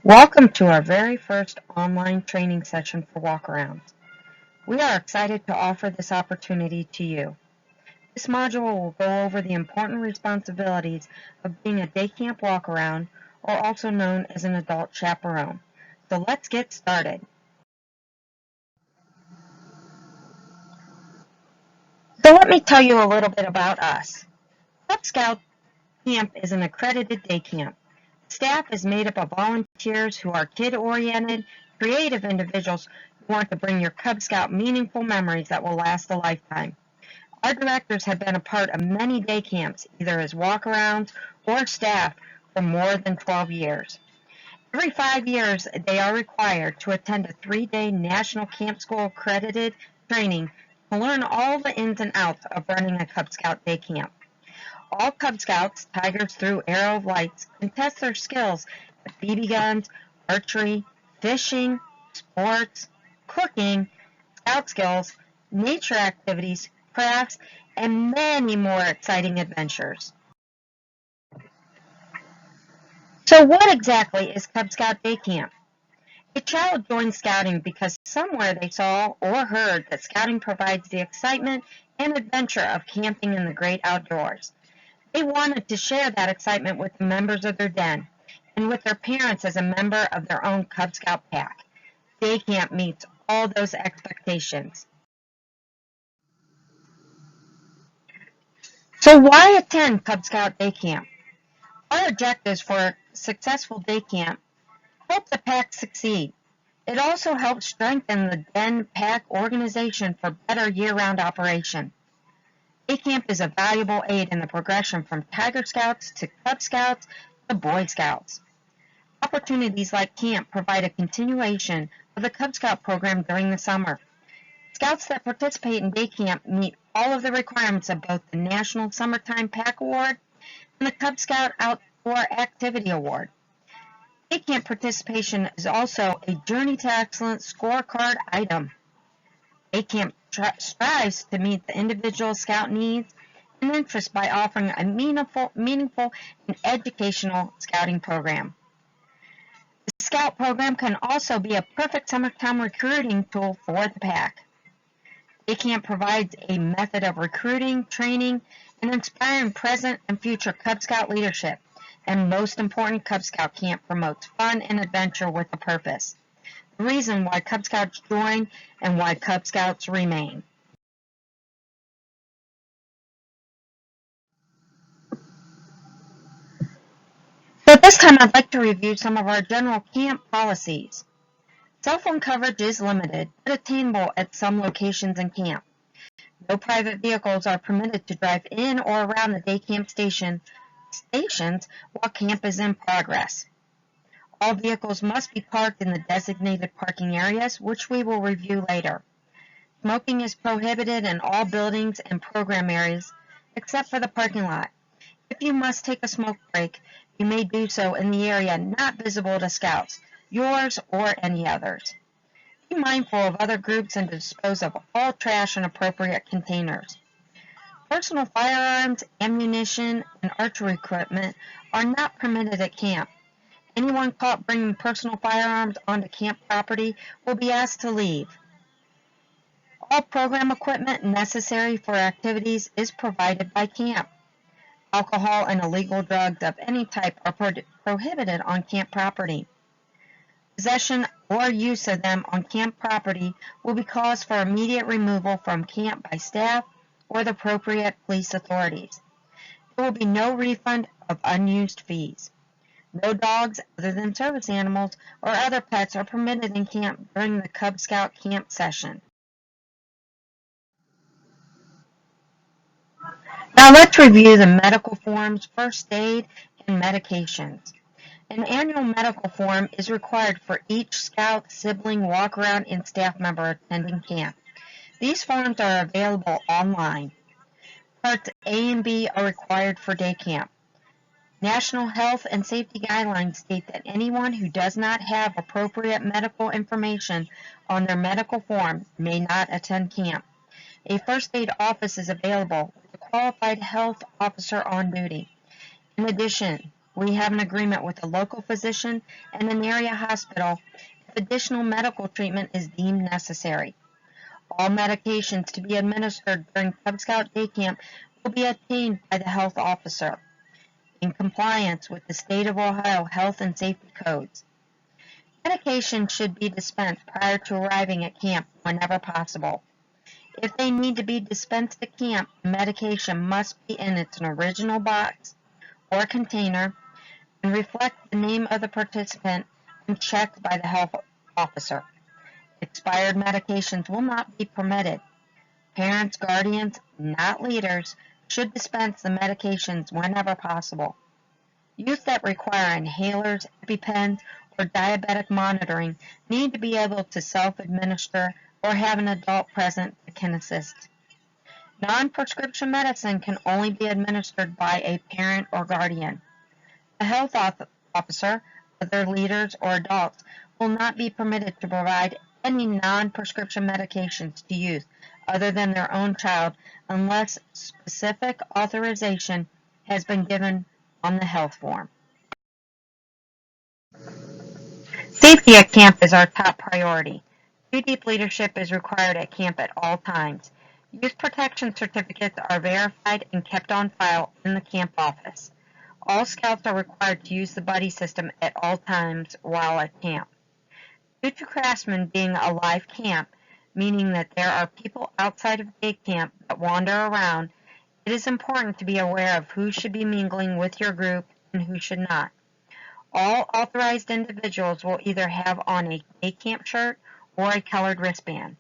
Welcome to our very first online training session for Walkaround. We are excited to offer this opportunity to you. This module will go over the important responsibilities of being a day camp walkaround, or also known as an adult chaperone. So let's get started. So let me tell you a little bit about us. Cub Scout Camp is an accredited day camp. Staff is made up of volunteers who are kid-oriented, creative individuals who want to bring your Cub Scout meaningful memories that will last a lifetime. Our directors have been a part of many day camps, either as walkarounds or staff, for more than 12 years. Every 5 years, they are required to attend a 3-day National Camp School accredited training to learn all the ins and outs of running a Cub Scout day camp. All Cub Scouts, Tigers through Arrow of Lights, can test their skills at BB guns, archery, fishing, sports, cooking, scout skills, nature activities, crafts, and many more exciting adventures. So what exactly is Cub Scout Day Camp? A child joins scouting because somewhere they saw or heard that scouting provides the excitement and adventure of camping in the great outdoors. They wanted to share that excitement with the members of their den and with their parents as a member of their own Cub Scout pack. Day camp meets all those expectations. So why attend Cub Scout Day Camp? Our objectives for a successful day camp help the pack succeed. It also helps strengthen the den pack organization for better year-round operation. Day camp is a valuable aid in the progression from Tiger Scouts to Cub Scouts to Boy Scouts. Opportunities like camp provide a continuation of the Cub Scout program during the summer. Scouts that participate in day camp meet all of the requirements of both the National Summertime Pack Award and the Cub Scout Outdoor Activity Award. Day camp participation is also a Journey to Excellence scorecard item. Day camp strives to meet the individual scout needs and interests by offering a meaningful and educational scouting program. The scout program can also be a perfect summertime recruiting tool for the pack. Day camp provides a method of recruiting, training, and inspiring present and future Cub Scout leadership. And most important, Cub Scout camp promotes fun and adventure with a purpose. The reason why Cub Scouts join and why Cub Scouts remain. So at this time, I'd like to review some of our general camp policies. Cell phone coverage is limited, but attainable at some locations in camp. No private vehicles are permitted to drive in or around the day camp stations while camp is in progress. All vehicles must be parked in the designated parking areas, which we will review later. Smoking is prohibited in all buildings and program areas, except for the parking lot. If you must take a smoke break, you may do so in the area not visible to scouts, yours or any others. Be mindful of other groups and dispose of all trash in appropriate containers. Personal firearms, ammunition, and archery equipment are not permitted at camp. Anyone caught bringing personal firearms onto camp property will be asked to leave. All program equipment necessary for activities is provided by camp. Alcohol and illegal drugs of any type are prohibited on camp property. Possession or use of them on camp property will be cause for immediate removal from camp by staff or the appropriate police authorities. There will be no refund of unused fees. No dogs other than service animals or other pets are permitted in camp during the Cub Scout camp session. Now let's review the medical forms, first aid, and medications. An annual medical form is required for each scout, sibling, walkaround, and staff member attending camp. These forms are available online. Parts A and B are required for day camp. National health and safety guidelines state that anyone who does not have appropriate medical information on their medical form may not attend camp. A first aid office is available with a qualified health officer on duty. In addition, We have an agreement with a local physician and an area hospital if additional medical treatment is deemed necessary. All medications to be administered during Cub Scout Day Camp will be obtained by the health officer in compliance with the State of Ohio health and safety codes. Medication should be dispensed prior to arriving at camp whenever possible. If they need to be dispensed at camp, the medication must be in its original box or container and reflect the name of the participant and checked by the health officer. Expired medications will not be permitted. Parents, guardians, not leaders, should dispense the medications whenever possible. Youth that require inhalers, EpiPens, or diabetic monitoring need to be able to self-administer or have an adult present that can assist. Non-prescription medicine can only be administered by a parent or guardian. A health officer, other leaders, or adults will not be permitted to provide any non-prescription medications to youth other than their own child unless specific authorization has been given on the health form. Safety at camp is our top priority. Deep leadership is required at camp at all times. Youth protection certificates are verified and kept on file in the camp office. All scouts are required to use the buddy system at all times while at camp. Due to Craftsman being a live camp, meaning that there are people outside of day camp that wander around, it is important to be aware of who should be mingling with your group and who should not. All authorized individuals will either have on a day camp shirt or a colored wristband.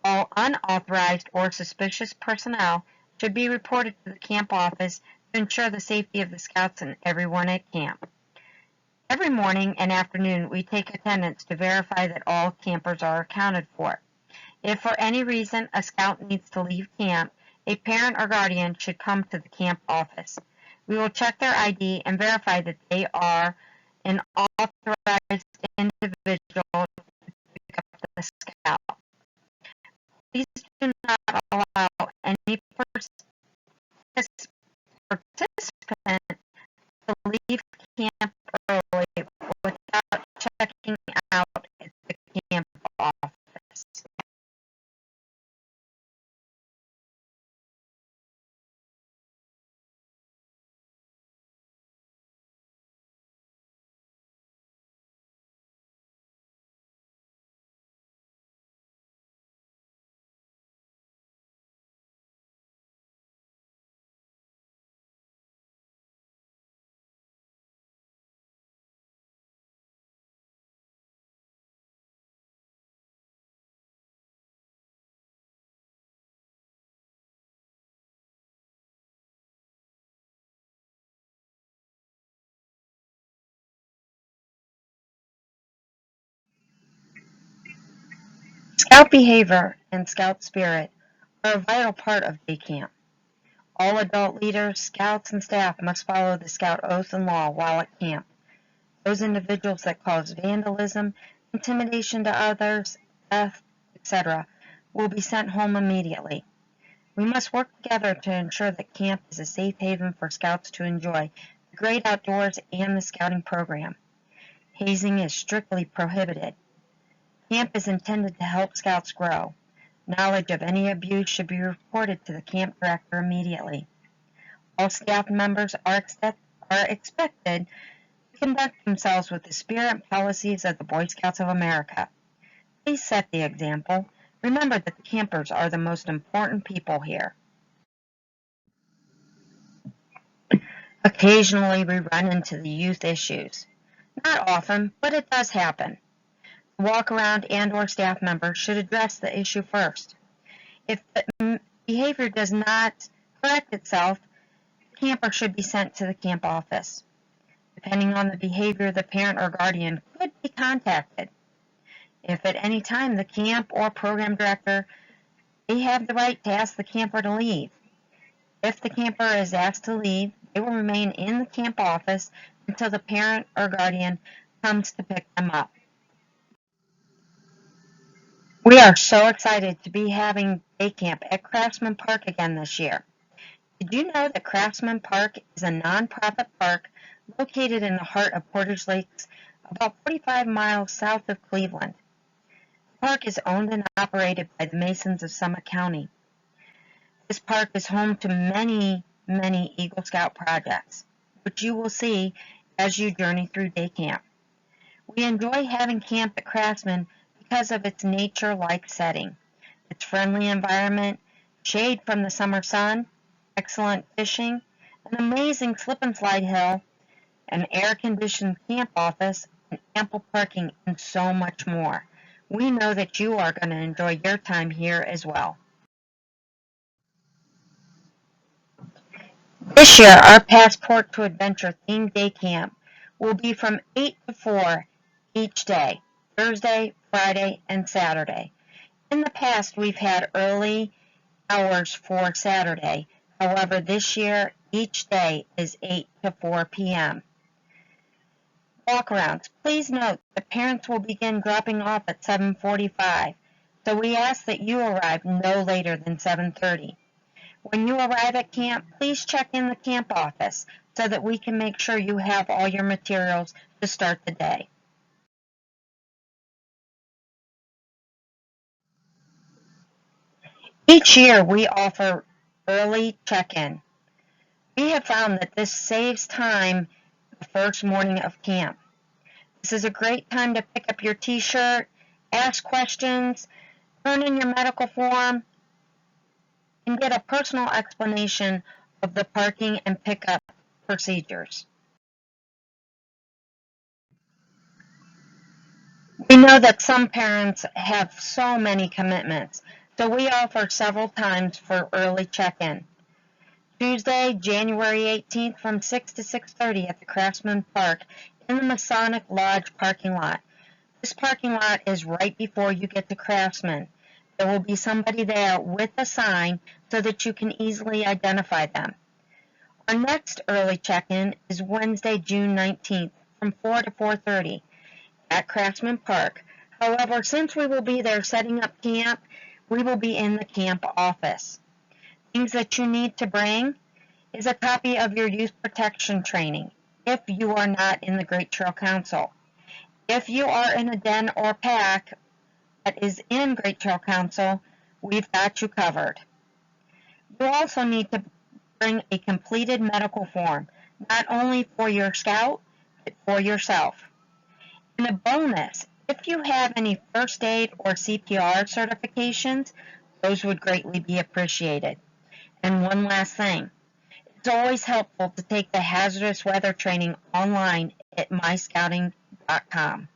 All unauthorized or suspicious personnel should be reported to the camp office to ensure the safety of the scouts and everyone at camp. Every morning and afternoon, we take attendance to verify that all campers are accounted for. If for any reason a scout needs to leave camp, a parent or guardian should come to the camp office. We will check their ID and verify that they are an authorized individual to pick up the scout. Please do not allow any participant to leave camp early without checking out at the camp office. Scout behavior and Scout spirit are a vital part of day camp. All adult leaders, scouts, and staff must follow the Scout oath and law while at camp. Those individuals that cause vandalism, intimidation to others, theft, etc., will be sent home immediately. We must work together to ensure that camp is a safe haven for scouts to enjoy the great outdoors and the scouting program. Hazing is strictly prohibited. Camp is intended to help scouts grow. Knowledge of any abuse should be reported to the camp director immediately. All staff members are expected to conduct themselves with the spirit and policies of the Boy Scouts of America. Please set the example. Remember that the campers are the most important people here. Occasionally we run into the youth issues. Not often, but it does happen. The Walkaround and/or staff members should address the issue first. If the behavior does not correct itself, the camper should be sent to the camp office. Depending on the behavior, the parent or guardian could be contacted. If at any time the camp or program director, they have the right to ask the camper to leave. If the camper is asked to leave, they will remain in the camp office until the parent or guardian comes to pick them up. We are so excited to be having day camp at Craftsman Park again this year. Did you know that Craftsman Park is a nonprofit park located in the heart of Portage Lakes, about 45 miles south of Cleveland. The park is owned and operated by the Masons of Summit County. This park is home to many, many Eagle Scout projects, which you will see as you journey through day camp. We enjoy having camp at Craftsman because of its nature-like setting, its friendly environment, shade from the summer sun, excellent fishing, an amazing slip and slide hill, an air-conditioned camp office, and ample parking, and so much more. We know that you are going to enjoy your time here as well. This year, our Passport to Adventure themed day camp will be from 8 to 4 each day, Thursday, Friday, and Saturday. In the past, we've had early hours for Saturday. However, this year, each day is 8 to 4 p.m. Walkarounds. Please note that parents will begin dropping off at 7:45, so we ask that you arrive no later than 7:30. When you arrive at camp, please check in the camp office so that we can make sure you have all your materials to start the day. Each year we offer early check-in. We have found that this saves time the first morning of camp. This is a great time to pick up your t-shirt, ask questions, turn in your medical form, and get a personal explanation of the parking and pickup procedures. We know that some parents have so many commitments, so we offer several times for early check-in. Tuesday, January 18th from 6 to 6:30 at the Craftsman Park in the Masonic Lodge parking lot. This parking lot is right before you get to Craftsman. There will be somebody there with a sign so that you can easily identify them. Our next early check-in is Wednesday, June 19th from 4 to 4:30 at Craftsman Park. However, since we will be there setting up camp, we will be in the camp office. Things that you need to bring is a copy of your youth protection training if you are not in the Great Trail Council. If you are in a den or pack that is in Great Trail Council, we've got you covered. You also need to bring a completed medical form, not only for your scout, but for yourself. And a bonus, if you have any first aid or CPR certifications, those would greatly be appreciated. And one last thing, it's always helpful to take the hazardous weather training online at myscouting.com.